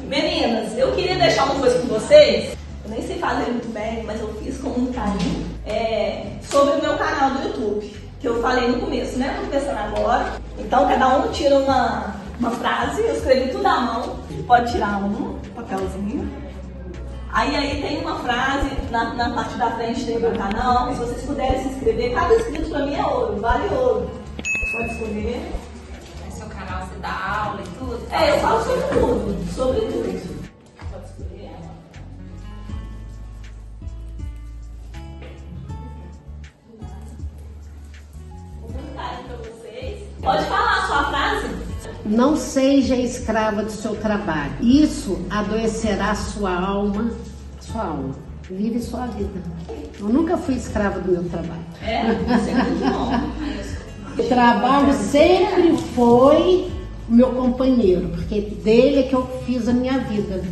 Meninas, eu queria deixar uma coisa com vocês. Eu nem sei fazer muito bem, mas eu fiz com muito carinho. Sobre o meu canal do YouTube, que eu falei no começo, né? Tô começando agora. Então cada um tira uma frase, eu escrevi tudo à mão. Pode tirar um papelzinho. Aí tem uma frase na parte da frente do meu canal. Se vocês puderem se inscrever, cada inscrito pra mim é ouro, vale ouro. Você pode escolher. No seu canal você dá aula e tudo? Eu falo sobre tudo, sobre tudo. Pode escolher. Vou contar pra vocês. Pode falar a sua frase? Não seja escrava do seu trabalho. Isso adoecerá sua alma. Sua alma. Vive sua vida. Eu nunca fui escrava do meu trabalho. Isso é muito bom. O trabalho sempre foi o meu companheiro, porque dele é que eu fiz a minha vida.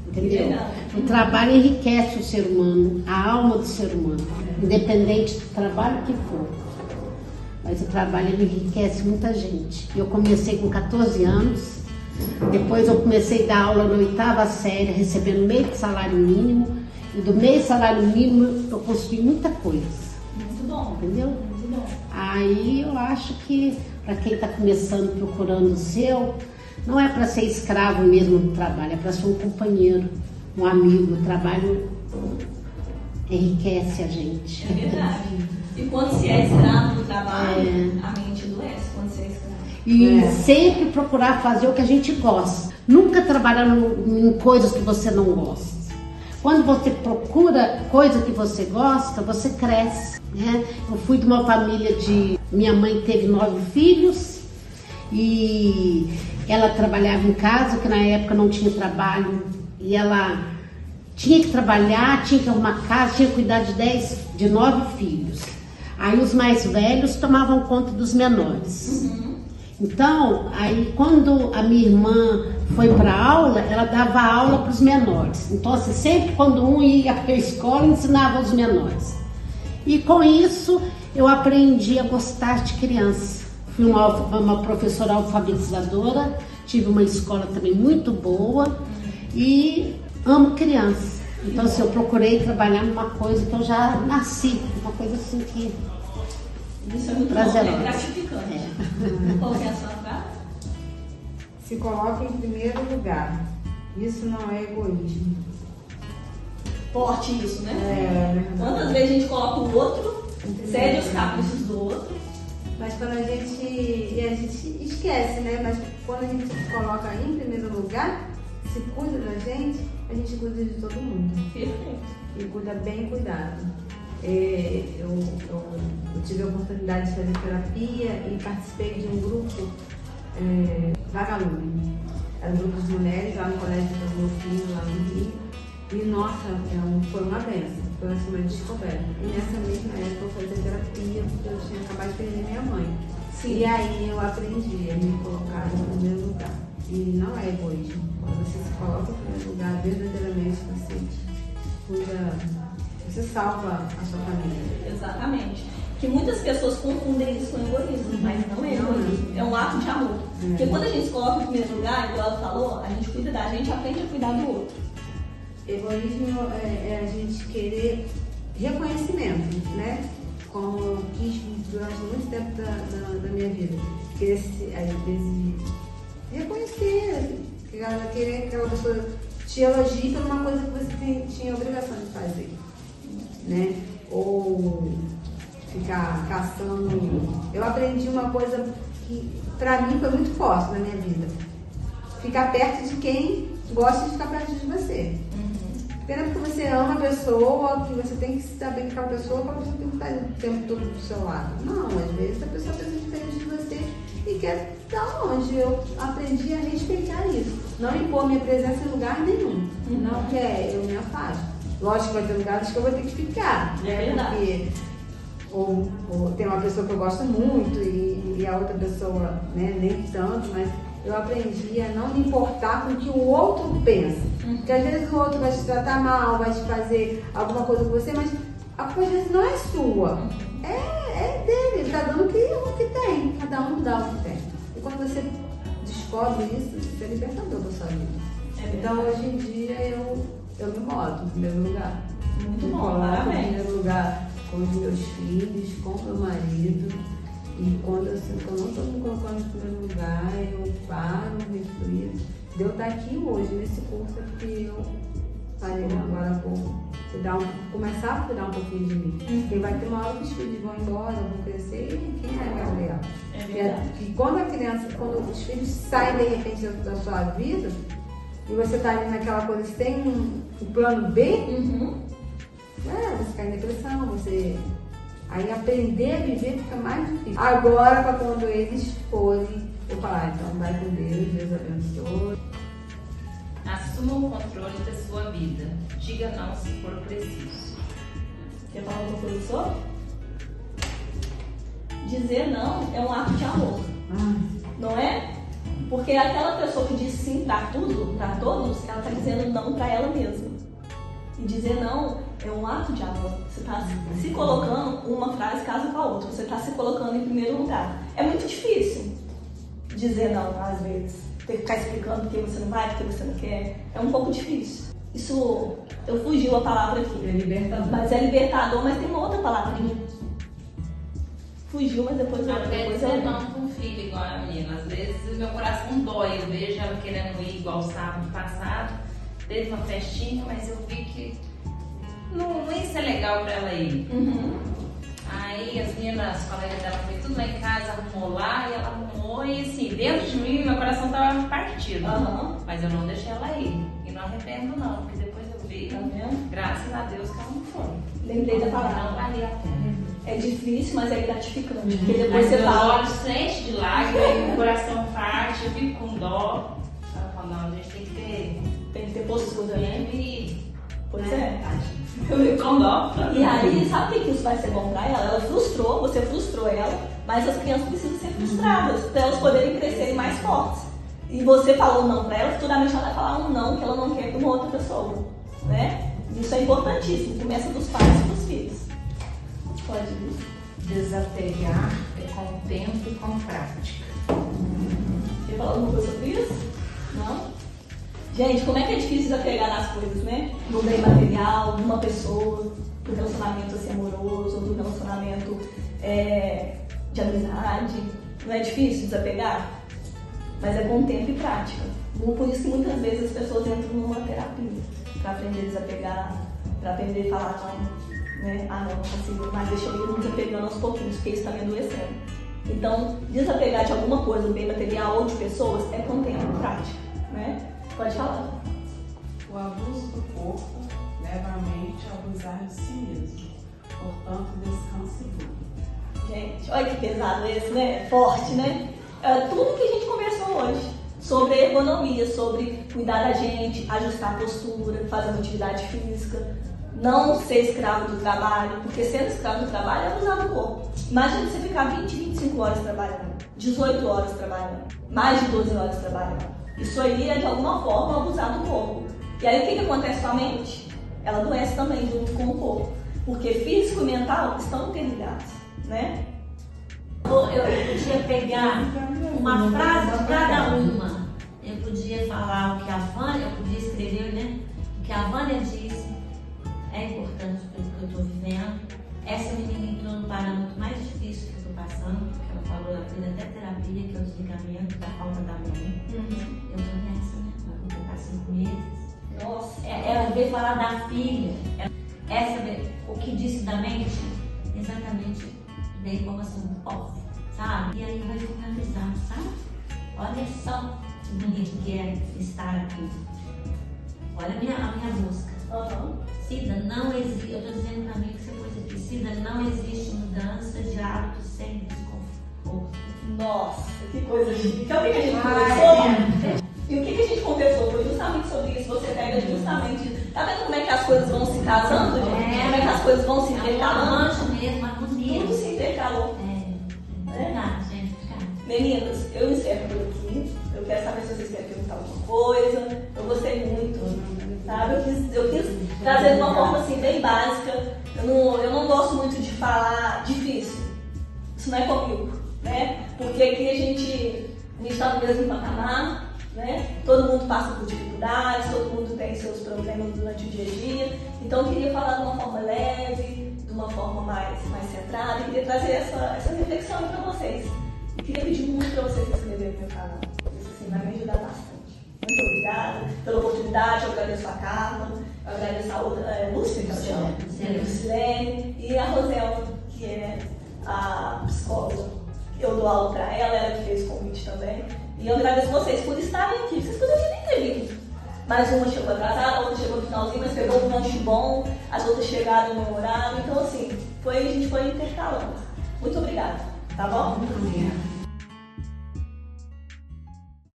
Entendeu? O trabalho enriquece o ser humano, a alma do ser humano, independente do trabalho que for. Mas o trabalho ele enriquece muita gente. Eu comecei com 14 anos, depois eu comecei a dar aula na 8ª série, recebendo meio salário mínimo, e do meio salário mínimo eu consegui muita coisa. Muito bom. Entendeu? Muito bom. Aí eu acho que para quem está começando, procurando o seu, não é para ser escravo mesmo do trabalho, é para ser um companheiro, um amigo. O trabalho enriquece a gente. É verdade. E quando se é escravo do trabalho, a mente adoece quando se é escravo. E sempre procurar fazer o que a gente gosta. Nunca trabalhar em coisas que você não gosta. Quando você procura coisa que você gosta, você cresce, né? Eu fui de uma família de... Minha mãe teve 9 filhos e ela trabalhava em casa, que na época não tinha trabalho. E ela tinha que trabalhar, tinha que arrumar casa, tinha que cuidar de 9 filhos. Aí os mais velhos tomavam conta dos menores. Então, aí quando a minha irmã foi para aula, ela dava aula para os menores. Então, assim, sempre quando um ia para a escola, ensinava os menores. E com isso, eu aprendi a gostar de criança. Fui uma professora alfabetizadora, tive uma escola também muito boa e amo criança. Então, assim, eu procurei trabalhar numa coisa que eu já nasci, uma coisa assim que... Isso é muito prazerosa. bom, é gratificante. Qual que é a sua frase? Se coloque em primeiro lugar. Isso não é egoísmo. Forte isso, né? Quantas vezes a gente coloca o outro, cede os caprichos do outro. Mas quando a gente esquece, né? Mas quando a gente se coloca em primeiro lugar, se cuida da gente, a gente cuida de todo mundo. Perfeito. E cuida bem cuidado. Eu tive a oportunidade de fazer terapia e participei de um grupo Vagalume. Era um grupo de mulheres lá no colégio do meu filho, lá no Rio. E nossa, foi uma benção, foi assim, uma descoberta. E nessa mesma época eu fazia terapia porque eu tinha acabado de perder minha mãe. Sim. E aí eu aprendi a me colocar em primeiro lugar. E não é egoísmo. Quando você se coloca em primeiro lugar, verdadeiramente você cuida, você salva a sua família. Exatamente. Que muitas pessoas confundem isso com egoísmo, mas não é egoísmo, é um ato de amor. Porque quando a gente se coloca em primeiro lugar, igual ela falou, a gente cuida da gente, aprende a cuidar do outro. Egoísmo é a gente querer reconhecimento, né? Como eu quis durante muito tempo da minha vida. Querer, às vezes, reconhecer, querer que aquela pessoa te elogie por uma coisa que você tinha obrigação de fazer, né? Ou ficar caçando. Eu aprendi uma coisa que pra mim foi muito forte na minha vida. Ficar perto de quem gosta de ficar perto de você. Pena porque você ama a pessoa, que você tem que saber que aquela pessoa tem que estar o tempo todo do seu lado. Não, às vezes a pessoa pensa diferente de você e quer estar longe. Eu aprendi a respeitar isso. Não impor minha presença em lugar nenhum. Não quer, eu me afasto. Lógico que vai ter lugares que eu vou ter que ficar. É verdade. Porque ou tem uma pessoa que eu gosto muito e a outra pessoa, né, nem tanto, mas eu aprendi a não me importar com o que o outro pensa. Porque às vezes o outro vai te tratar mal, vai te fazer alguma coisa com você, mas a culpa às vezes não é sua. É dele, ele está dando o que tem. Cada um dá o que tem. E quando você descobre isso é libertador da sua vida. É Então hoje em dia eu me boto em primeiro lugar. Muito Me bom, coloco em parabéns. primeiro lugar com os meus filhos, com o meu marido. E quando eu sinto que eu não estou me colocando em primeiro lugar, eu paro, reflito. De eu estar aqui hoje nesse curso é porque eu parei agora começar a cuidar um pouquinho de mim. Porque vai ter uma hora que os filhos vão embora, vão crescer, e quem é a Gabriela? É verdade. E quando os filhos saem de repente da sua vida, e você está ali naquela coisa, você tem um plano B, você cai em depressão, você. Aí aprender a viver fica mais difícil. Agora, para quando eles forem, eu falar, então vai com Deus, Deus abençoe. Assuma o controle da sua vida. Diga não se for preciso. Quer falar alguma coisa sobre? Dizer não é um ato de amor, não é? Porque aquela pessoa que diz sim para tudo, para todos, ela está dizendo não para ela mesma. E dizer não é um ato de amor. Você está se colocando, uma frase casa com a outra, você está se colocando em primeiro lugar. É muito difícil dizer não, às vezes. Ter que ficar explicando porque você não vai, porque você não quer. É um pouco difícil. Isso, eu fugiu a palavra aqui. É libertador. Mas é libertador, mas tem uma outra palavra aqui. Fugiu, mas depois eu Dizer não com um filho igual a menina. Às vezes meu coração dói. Eu vejo ela querendo ir igual sábado passado. Teve uma festinha, mas eu vi que não ia ser legal pra ela ir. Aí as meninas, as colegas dela, foi tudo lá em casa, arrumou lá, e ela arrumou, e assim, dentro de mim, meu coração tava partido. Mas eu não deixei ela ir. E não arrependo não, porque depois eu vi, Tá vendo? graças a Deus que ela não foi. Lembrei da Não palavra. valia a pena. É difícil, mas é gratificante. Porque depois Mas você meus fala. olhos se enchem de lágrimas, e meu coração parte, eu fico com dó. Ela falou, não, a gente tem que ter Tem que ter postura, né? firme. Pois é. Eu fico com dó. E aí, sabe o que isso vai ser bom pra ela? Ela frustrou, você frustrou ela, mas as crianças precisam ser frustradas para elas poderem crescerem mais fortes. E você falou não pra ela, futuramente ela vai falar um não que ela não quer pra uma outra pessoa, né? Isso é importantíssimo, começa dos pais e dos filhos. Pode ir. Desapegar é com tempo e com prática. Quer falar alguma coisa sobre isso? Não? Gente, como é que é difícil desapegar nas coisas, né? No bem material, numa pessoa, do relacionamento assim, amoroso, do relacionamento de amizade. Não é difícil desapegar? Mas é com tempo e prática. Por isso que muitas vezes as pessoas entram numa terapia para aprender a desapegar, para aprender a falar não, né? Ah, não consigo, mas deixa eu ir desapegando aos pouquinhos, porque isso está me adoecendo. Então, desapegar de alguma coisa, do bem material ou de pessoas, é com tempo e prática, né? Pode falar. O abuso do corpo leva a mente a abusar de si mesmo. Portanto, descanse bom. Gente, olha que pesado esse, né? Forte, né? É tudo que a gente conversou hoje. Sobre ergonomia, sobre cuidar da gente, ajustar a postura, fazer uma atividade física, não ser escravo do trabalho, porque sendo escravo do trabalho é abusar do corpo. Imagina você ficar 20, 25 horas trabalhando, 18 horas trabalhando, mais de 12 horas trabalhando. Isso aí é de alguma forma abusar do corpo. E aí o que acontece com a mente? Ela adoece também junto com o corpo, porque físico e mental estão interligados, né? Eu podia pegar uma frase de cada uma. Eu podia falar o que a Vânia, eu podia escrever, né? O que a Vânia disse é importante para o que eu estou vivendo. Essa menina entrou no parâmetro mais difícil que eu estou passando, porque ela falou, ela fez até terapia, que é o desligamento da falta da mãe. Eu estou nessa, né? Vai completar 5 meses. Nossa. Ela veio falar da filha. O que disse da mente, exatamente veio como assim, sabe? E aí vai finalizar, sabe? Olha só que bonito que é estar aqui. Olha a minha busca. Cida, não existe, eu estou dizendo para mim que você pôs aqui, Cida, não existe mudança de hábito sem desconforto. Nossa, que coisa chique. Então o que a gente conversou? E o que a gente conversou foi justamente sobre isso. Você pega justamente. Tá vendo como é que as coisas vão se casando, gente? Como é que as coisas vão se intercalando? Anjo mesmo, harmonia. Tudo se intercalou. Verdade, gente. Meninas, eu encerro por aqui. Eu quero saber se vocês querem perguntar alguma coisa. Eu gostei muito, sabe? Eu quis trazer de uma forma assim bem básica. Eu não gosto muito de falar difícil. Isso não é comigo, né? Porque aqui a gente está no mesmo patamar, né? Todo mundo passa por dificuldades. dificuldades, todo mundo tem seus problemas durante o dia a dia. Então eu queria falar de uma forma leve, de uma forma mais centrada, e queria trazer essa reflexão aí para vocês. E queria pedir muito para vocês se inscreverem no meu canal. Isso assim, vai me ajudar bastante. Muito obrigada pela oportunidade, eu agradeço a Carla, eu agradeço a outra, Lúcia, que ela chama, Lucilene, e a Rosela, que é a psicóloga. Eu dou aula para ela que fez o convite também. E eu agradeço vocês por estarem aqui. Vocês poderiam nem ter vindo. Mais uma chegou atrasada, a outra chegou no finalzinho, mas pegou um lanche bom, as outras chegaram no horário. Então, assim, a gente foi intercalando. Muito obrigada, tá bom? Muito obrigada.